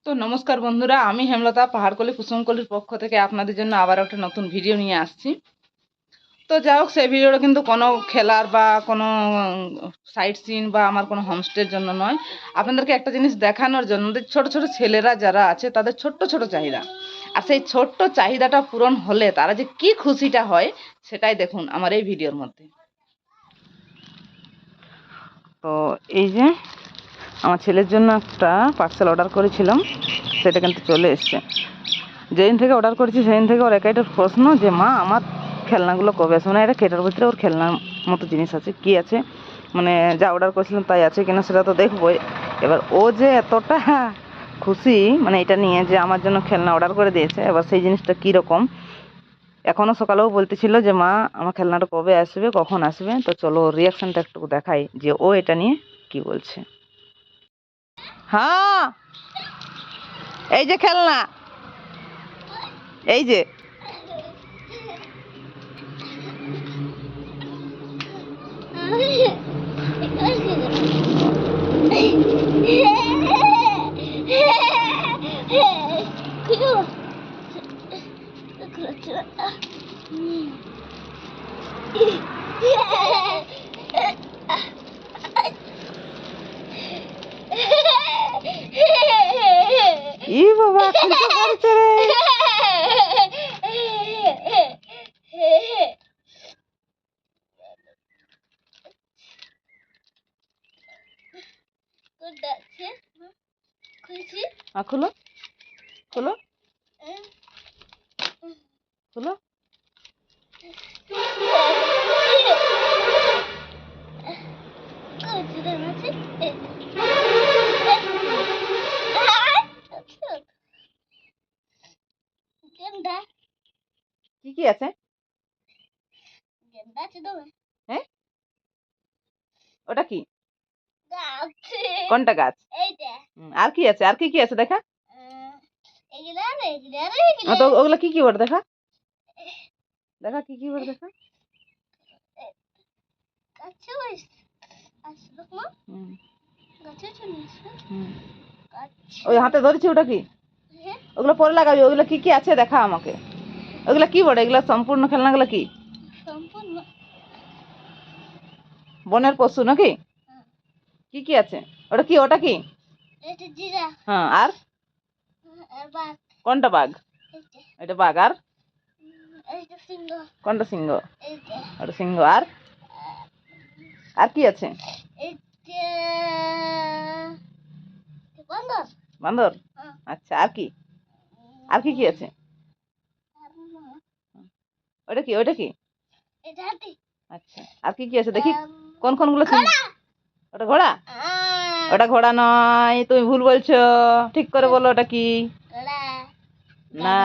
তো নমস্কার বন্ধুরা, আমি হেমলতা পাহাড়কলি কুসুমকলির পক্ষ থেকে আপনাদের জন্য আবার একটা নতুন ভিডিও নিয়ে আসছি। তো যাই হোক, সেই ভিডিওটা কিন্তু কোনো খেলার বা কোনো সাইট সিন বা আমার কোনো হোমস্টের জন্য নয়। আপনাদেরকে একটা জিনিস দেখানোর জন্য, ছোট ছোট ছেলেরা যারা আছে তাদের ছোট্ট ছোট চাহিদা, আর সেই ছোট্ট চাহিদাটা পূরণ হলে তারা যে কি খুশিটা হয় সেটাই দেখুন আমার এই ভিডিওর মধ্যে। তো এই যে আমার ছেলের জন্য একটা পার্সেল অর্ডার করেছিলাম, সেটা কিন্তু চলে এসছে। যেদিন থেকে অর্ডার করেছি সেদিন থেকে ওর একটাই প্রশ্ন যে মা আমার খেলনাগুলো কবে আসবে। মানে এটা কেটার ভিতরে ওর খেলনার মতো জিনিস আছে, কি আছে, মানে যা অর্ডার করেছিলাম তাই আছে কিনা সেটা তো দেখবোই। এবার ও যে এতটা খুশি মানে এটা নিয়ে যে আমার জন্য খেলনা অর্ডার করে দিয়েছে, এবার সেই জিনিসটা কীরকম এখনও সকালেও বলতেছিল যে মা আমার খেলনাটা কবে আসবে, কখন আসবে। তো চলো রিয়াকশানটা একটু দেখাই যে ও এটা নিয়ে কি বলছে। হ্যাঁ, এই যে খেলনা, এই যে ই বাবা খুলতে পারছে রে। খুলো খুলো খুলো। কি কি আছে? হ্যাঁ, ওটা কি? কোনটা গাছ? আর কি আছে? আর কি কি আছে দেখা? তো ওগুলা কি কি ওটা দেখা, দেখা কি কি ওটা দেখা। ওই হাতে ধরেছি ওটা কি? ওগুলো পরে লাগাবি। ওগুলো কি কি আছে দেখা আমাকে। ওগুলা কি বড়? এগুলা সম্পূর্ণ খেলনাগুলো কি? বনের পশু নাকি? কি কি আছে? ওটা কি? ওটা কি? হ্যাঁ, আর কোনটা বাঘ? এটা বাঘ। আর কোনটা সিংহ? ওটা সিংহ। আর আর কি আছে? বান্দর। আচ্ছা, আর কি? আর কি কি আছে? ওটা কি? ওটা কি? আচ্ছা, আর কি কি আছে দেখি কোন কোনগুলো চিনি। ওটা ঘোড়া? ওটা ঘোড়া নয়, তুমি ভুল বলছো। ঠিক করে বলো ওটা কি। না,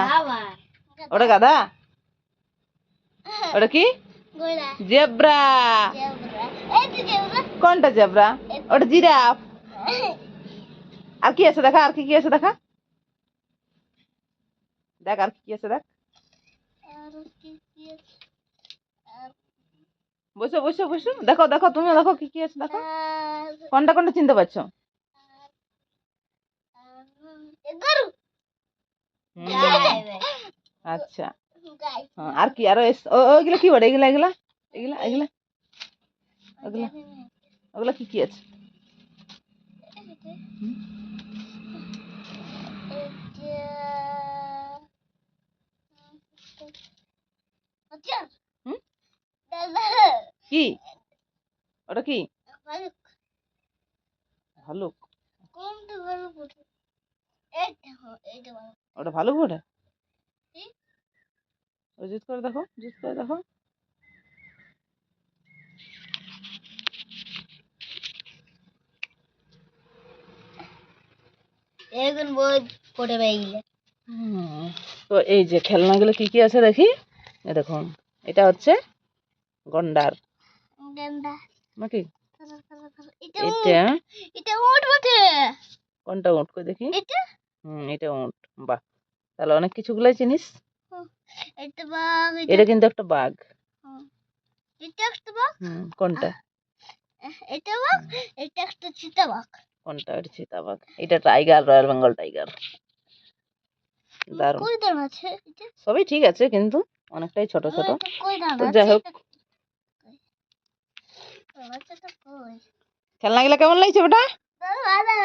ওটা গাধা। ওটা কি? জেব্রা। কোনটা জেব্রা? ওটা জিরাফ। আর কি আছে দেখা, আর কি কি আছে দেখা, দেখ আর কি কি আছে দেখ। বসো বসো বসো, দেখো দেখো, তুমিও দেখো কি কি আছে দেখো। কোনটা কোনটা চিনতে পারছো? আচ্ছা, আর কি? আরো ওইগুলা কি বলে? এগুলা এগুলা এগুলা এগুলা ওগুলা ওগুলা কি কি আছে? কি ওটা কি? ভালুক। ওটা ভালুক ওটা? ওই জুত করে দেখো, জুত করে দেখো। তো এই যে খেলনাগুলো কি কি আছে দেখি। দেখুন, এটা হচ্ছে গন্ডার নাকি? এটা কোনটা উট কই দেখি। এটা উট। বাহ, তাহলে অনেক কিছুগুলাই চিনিস। এটা কিন্তু একটা বাঘ। কোনটা? কোনটা এটা চিতাবাঘ, এটা টাইগার, রয়্যাল বেঙ্গল টাইগার। দারুণ। কই দাম আছে এটা? সবই ঠিক আছে কিন্তু অনেকটাই ছোট ছোট। কই দাম তো আছে? যাই হোক, বাচ্চাটা কই? খেলনাগুলো কেমন লাগছে বেটা? দাদা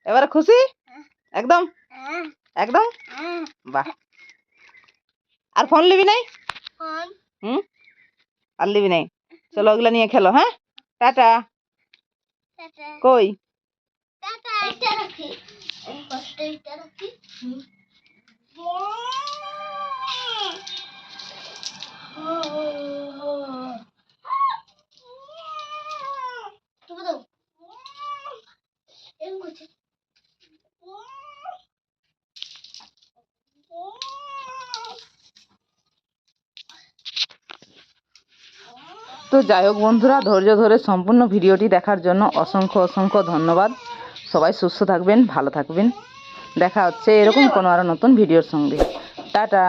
এবারে খুশি একদম একদম? বাহ। আর ফোন নিবি নাই? ফোন হুম, আর নিবি নাই? চলো ওগুলো নিয়ে খেলো। হ্যাঁ, টাটা। টাটা কই টাটা। এটা রাখি, এই পাশটা এটা রাখি। তুমি দাও এরকম করছে। তো যাই হোক বন্ধুরা, ধৈর্য ধরে সম্পূর্ণ ভিডিওটি দেখার জন্য অসংখ্য অসংখ্য ধন্যবাদ। সবাই সুস্থ থাকবেন, ভালো থাকবেন। দেখা হচ্ছে এরকম কোনো আরো নতুন ভিডিওর সঙ্গে। টাটা।